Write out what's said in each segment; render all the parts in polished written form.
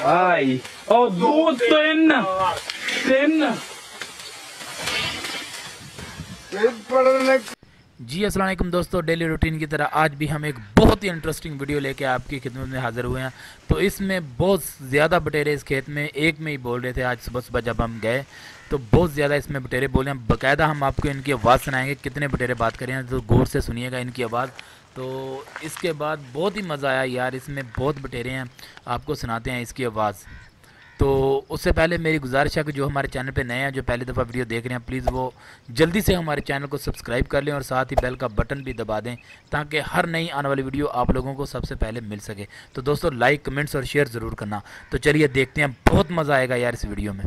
आई और दो तीन तीन जी अस्सलाम वालेकुम दोस्तों, डेली रूटीन की तरह आज भी हम एक बहुत ही इंटरेस्टिंग वीडियो लेके आपकी खिदमत में हाज़िर हुए हैं। तो इसमें बहुत ज़्यादा बटेरे इस खेत में एक में ही बोल रहे थे। आज सुबह सुबह जब हम गए तो बहुत ज़्यादा इसमें बटेरे बोले हैं। बाकायदा हम आपको इनकी आवाज़ सुनाएंगे, कितने बटेरे बात करें तो गौर से सुनिएगा इनकी आवाज़। तो इसके बाद बहुत ही मज़ा आया यार, इसमें बहुत बटेरे हैं, आपको सुनाते हैं इसकी आवाज़। तो उससे पहले मेरी गुजारिश है कि जो हमारे चैनल पे नए हैं, जो पहली दफ़ा वीडियो देख रहे हैं, प्लीज़ वो जल्दी से हमारे चैनल को सब्सक्राइब कर लें और साथ ही बेल का बटन भी दबा दें ताकि हर नई आने वाली वीडियो आप लोगों को सबसे पहले मिल सके। तो दोस्तों लाइक कमेंट्स और शेयर ज़रूर करना। तो चलिए देखते हैं, बहुत मज़ा आएगा यार इस वीडियो में।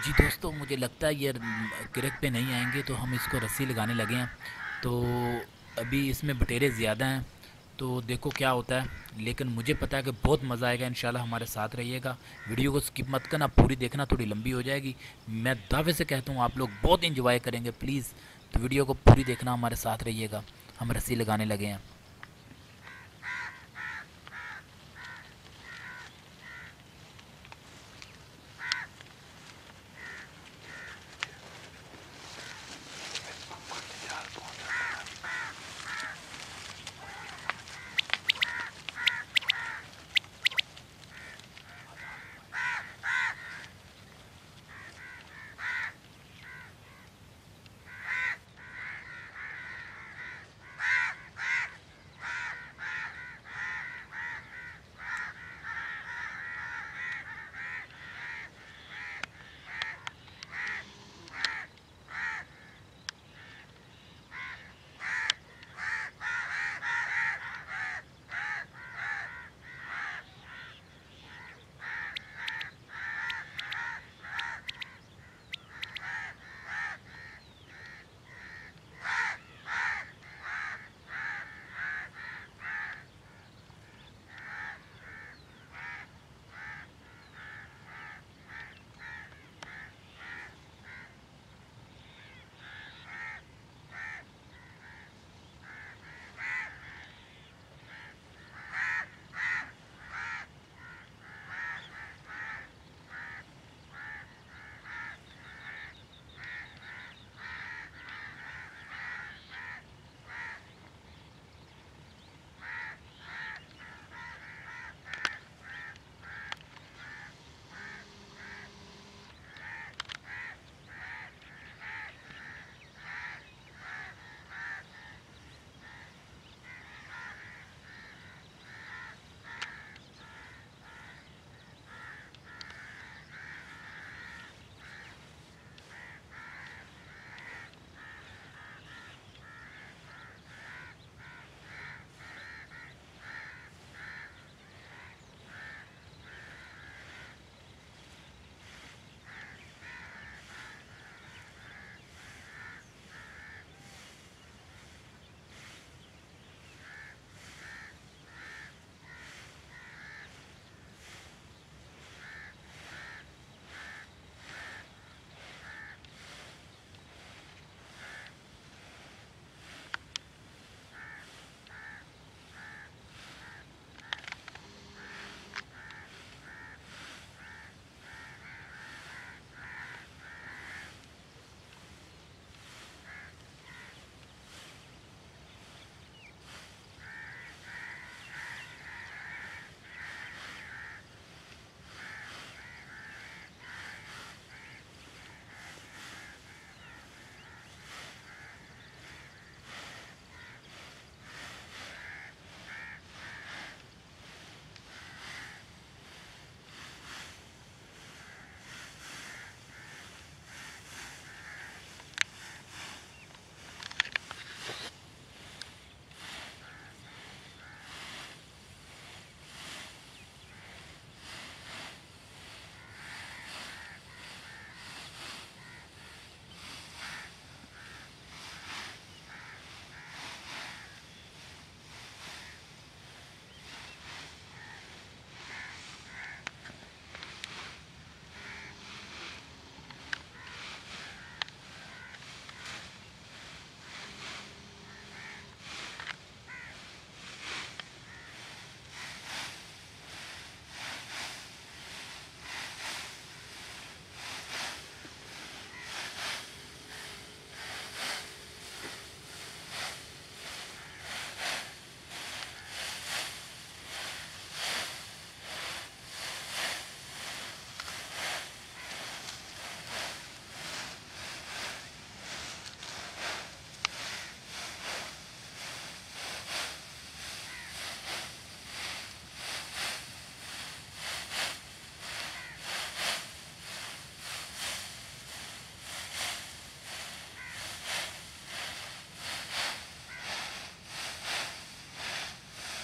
जी दोस्तों, मुझे लगता है ये क्रेक पे नहीं आएंगे तो हम इसको रस्सी लगाने लगे हैं। तो अभी इसमें बटेरे ज़्यादा हैं, तो देखो क्या होता है। लेकिन मुझे पता है कि बहुत मज़ा आएगा, इंशाल्लाह हमारे साथ रहिएगा। वीडियो को स्किप मत करना, पूरी देखना, थोड़ी लंबी हो जाएगी। मैं दावे से कहता हूँ आप लोग बहुत इंजॉय करेंगे, प्लीज़। तो वीडियो को पूरी देखना, हमारे साथ रहिएगा। हम रस्सी लगाने लगे हैं।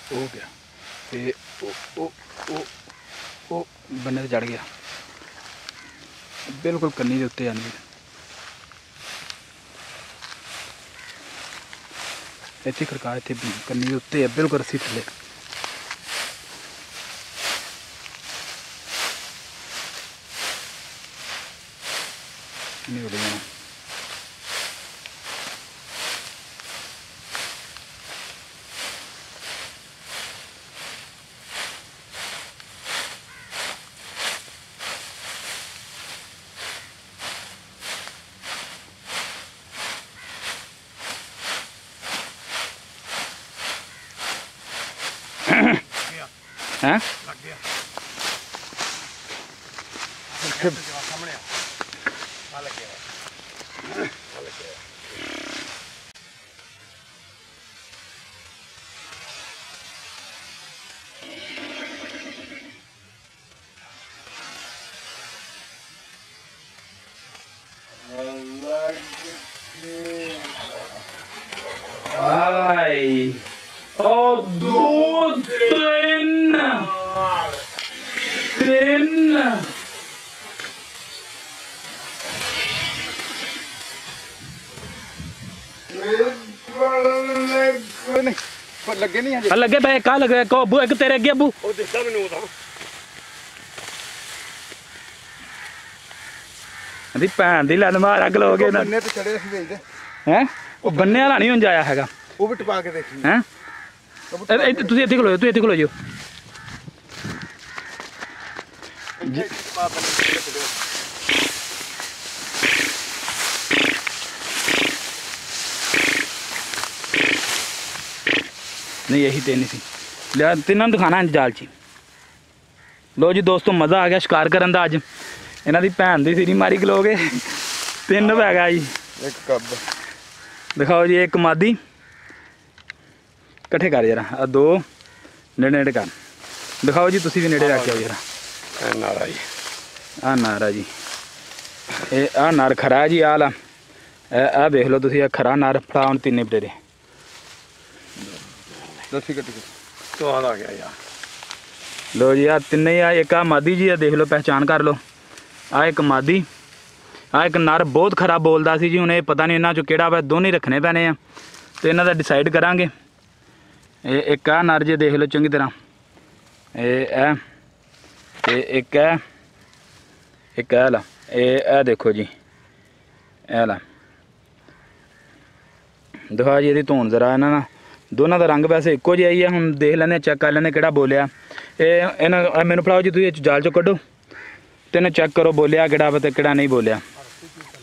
हो गया ते ओ बन्ने ते चढ़ गया बिल्कुल कन्नी दे उत्ते आंदी इत्थे खड़का इत्थे कन्नी दे उत्ते है बिल्कुल रस्सी थल्ले नहीं उड़ जाना हैं लग गया सामने आ लग गया आई और दो तीन लगे नहीं है लगे पे कहा लगे को अबू एक तेरे अगे अबू ਉਹ ਦਿਖਦਾ ਮੈਨੂੰ ਉਹਦਾ अभी भैन दी लैन मार अग लोगे ना ਬੰਨੇ ਤੇ ਚੜੇ ਅਸੀਂ ਵੇਚਦੇ हैं वो बन्ने वाला नहीं हुन जाया हैगा ਉਹ ਵੀ ਟਪਾ ਕੇ ਦੇਖੀ हैं ਤੁਸੀਂ ਇੱਥੇ ਖਲੋ ਜਾਓ ਤੁਸੀਂ ਇੱਥੇ ਖਲੋ ਜਾਓ ਟਪਾ ਬੰਨੇ नहीं यही तीन सी लिया तिन्हों दिखाना जाल ची लो जी दोस्तों मज़ा आ गया शिकार करन दा अज इन्हां दी भैन दी सिरी मारी खलोगे तीन पैगा जी ਇੱਕ ਕੱਬ दिखाओ जी एक मादी कट्ठे कर जरा आ दो नेड़े नेड़े कर दिखाओ जी तुसी भी नेड़े रख आओ जरा ਨਾਰਾ ਜੀ आ नार है जी ये आ नार खरा है जी आला आ देख लो तुसी आ खरा नार फड़ा हुण तिन्ने बटेरे ਦੱਸੀ ਕੱਟ ਕੇ ਸਵਾਦ ਆ ਗਿਆ ਯਾਰ लो जी आ तिन्ने ही आ एक आ मादी जी आ देख लो पहचान कर लो आ एक मादी आ एक नर बहुत खरा बोलता सी जी हुणे पता नहीं इन्हां चों किहड़ा वा दोनों ही रखने पैने आ ते इन्हां दा डिसाइड करांगे एक आ नर जे देख लो चंगी तरह ए एक है ला ए देखो जी ए ला दिखा जी इहदी धौन जरा इन्हां ना दोनों का रंग वैसे इक्को जिहा ही है हुण देख लैंदे चैक कर लैंदे किहड़ा बोलिया इन्हां मैनूं फड़ाओ जी तुसीं जाल चों कड्ढो ते इन्हां चैक करो बोलिया किहड़ा वा ते किहड़ा नहीं बोलिया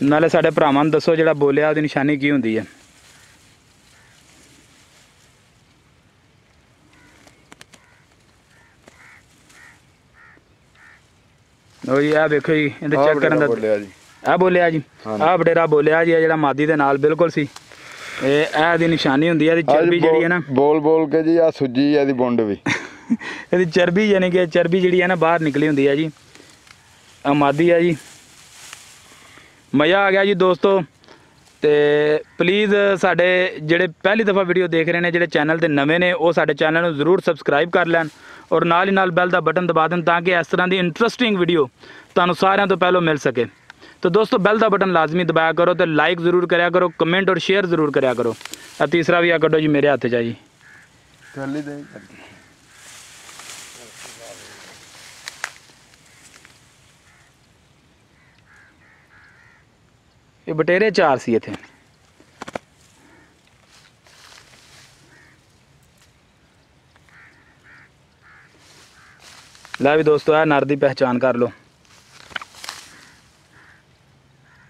नाले साडे भरावां नूं दस्सो जिहड़ा बोलिया ओहदी निशानी की हुंदी है लो जी आ देखो जी इहदे चेक करन दा ਬੋਲਿਆ ਜੀ आ बोलिया जी आ बडेरा बोलिया जी जिहड़ा मादी दे नाल बिल्कुल सी ਇਹ ਦੀ ਨਿਸ਼ਾਨੀ ਹੁੰਦੀ ਹੈ ਇਹਦੀ ਚਰਬੀ ਜਿਹੜੀ ਹੈ ਨਾ ਬੋਲ ਬੋਲ ਕੇ ਜੀ ਆ ਸੁੱਜੀ ਇਹਦੀ ਬੁੰਡ ਵੀ ਇਹਦੀ ਚਰਬੀ ਯਾਨੀ ਕਿ ਚਰਬੀ ਜਿਹੜੀ ਹੈ ਨਾ ਬਾਹਰ ਨਿਕਲੀ ਹੁੰਦੀ ਹੈ ਜੀ ਆ ਮਾਦੀ ਹੈ ਜੀ ਮਜ਼ਾ ਆ ਗਿਆ ਜੀ ਦੋਸਤੋ ਤੇ ਪਲੀਜ਼ ਸਾਡੇ ਜਿਹੜੇ ਪਹਿਲੀ ਦਫਾ ਵੀਡੀਓ ਦੇਖ ਰਹੇ ਨੇ ਜਿਹੜੇ ਚੈਨਲ ਤੇ ਨਵੇਂ ਨੇ ਉਹ ਸਾਡੇ ਚੈਨਲ ਨੂੰ ਜ਼ਰੂਰ ਸਬਸਕ੍ਰਾਈਬ ਕਰ ਲੈਣ ਔਰ ਨਾਲ ਹੀ ਨਾਲ ਬੈਲ ਦਾ ਬਟਨ ਦਬਾ ਦੇਣ ਤਾਂ ਕਿ ਇਸ ਤਰ੍ਹਾਂ ਦੀ ਇੰਟਰਸਟਿੰਗ ਵੀਡੀਓ ਤੁਹਾਨੂੰ ਸਾਰਿਆਂ ਤੋਂ ਪਹਿਲਾਂ ਮਿਲ ਸਕੇ तो दोस्तों बेल का बटन लाजमी दबाया करो तो लाइक ज़रूर कराया करो कमेंट और शेयर ज़रूर कराया करो और तीसरा भी आ कटो जी मेरे हाथ चाहिए ਚੱਲੀ ਦੇ ये बटेरे 4 सी इत्थे ला भी दोस्तों आ नर दी पहचान कर लो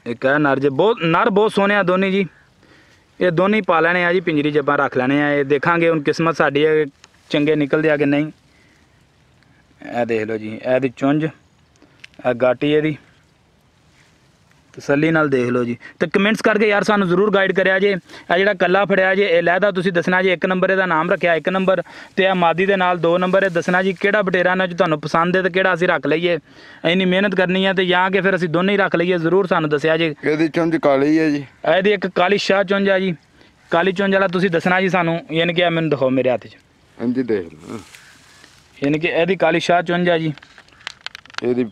एक है नर जे नर बहुत सोहने आ दोनों जी ये दोनों ही पा लेने आ जी पिंजरी च आपां रख लेने आ ये देखांगे हुण किस्मत साडी है चंगे निकलदे आ कि नहीं ए देख लो जी ए दी चुंझ ए गाटी इहदी तसल्ली नाल देख लो जी तो कमेंट्स करके यार सानू जरूर गाइड करिया जे आ जिहड़ा कल्ला फड़िया जे ए लैदा तुसीं दसना जी 1 नंबर इहदा नाम रखिया 1 नंबर ते आ मादी दे नाल 2 नंबर दसना जी किहड़ा बटेरा ना जो तुहानू पसंद है तो किहड़ा असीं रख लईए इन्नी मेहनत करनी है तो या कि फिर असीं दोनों ही रख लईए जरूर सानू दस्सिया जे ਇਹਦੀ ਚੁੰਝ ਕਾਲੀ ਹੈ ਜੀ ਇਹਦੀ एक काली शाह चुंझ है जी काली चुंझ वाला तुसीं दसना जी सानू यानी कि मैनूं दिखाओ मेरे हाथ 'च ਇੰਜ ਦੇਖ ਲਓ ਯਾਨੀ ਕਿ ਇਹਦੀ ਕਾਲੀ ਸ਼ਾਹ ਚੁੰਝ ਆ ਜੀ। ਇਹਦੀ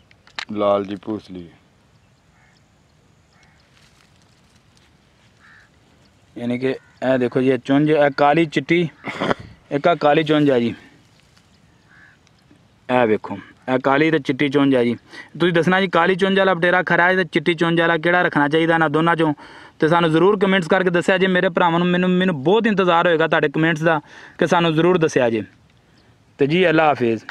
ਲਾਲ ਜੀ ਪੂਸਲੀ ਯਾਨੀ ਕਿ ਇਹ ਦੇਖੋ ਜੀ, ਇਹ ਚੁੰਝ, ਇਹ ਕਾਲੀ ਚਿੱਟੀ, ਇੱਕ ਆ ਕਾਲੀ ਚੁੰਝ ਆ ਜੀ। ਇਹ ਵੇਖੋ, ਇਹ ਕਾਲੀ ਤੇ ਚਿੱਟੀ ਚੁੰਝ ਆ ਜੀ। ਤੁਸੀਂ ਦੱਸਣਾ ਜੀ ਕਾਲੀ ਚੁੰਝ ਵਾਲਾ ਬਟੇਰਾ ਖਰਾ ਹੈ ਤੇ ਚਿੱਟੀ ਚੁੰਝ ਵਾਲਾ ਕਿਹੜਾ ਰੱਖਣਾ ਚਾਹੀਦਾ ਨਾ ਦੋਨਾਂ ਚੋਂ, ਤੇ ਸਾਨੂੰ ਜ਼ਰੂਰ ਕਮੈਂਟਸ ਕਰਕੇ ਦੱਸਿਆ ਜੇ ਮੇਰੇ ਭਰਾਵਾਂ ਨੂੰ। ਮੈਨੂੰ ਬਹੁਤ ਇੰਤਜ਼ਾਰ ਹੋਏਗਾ ਤੁਹਾਡੇ ਕਮੈਂਟਸ ਦਾ, ਕਿ ਸਾਨੂੰ ਜ਼ਰੂਰ ਦੱਸਿਆ ਜੇ। ਤੇ ਜੀ ਅੱਲਾ ਹਾਫਿਜ਼।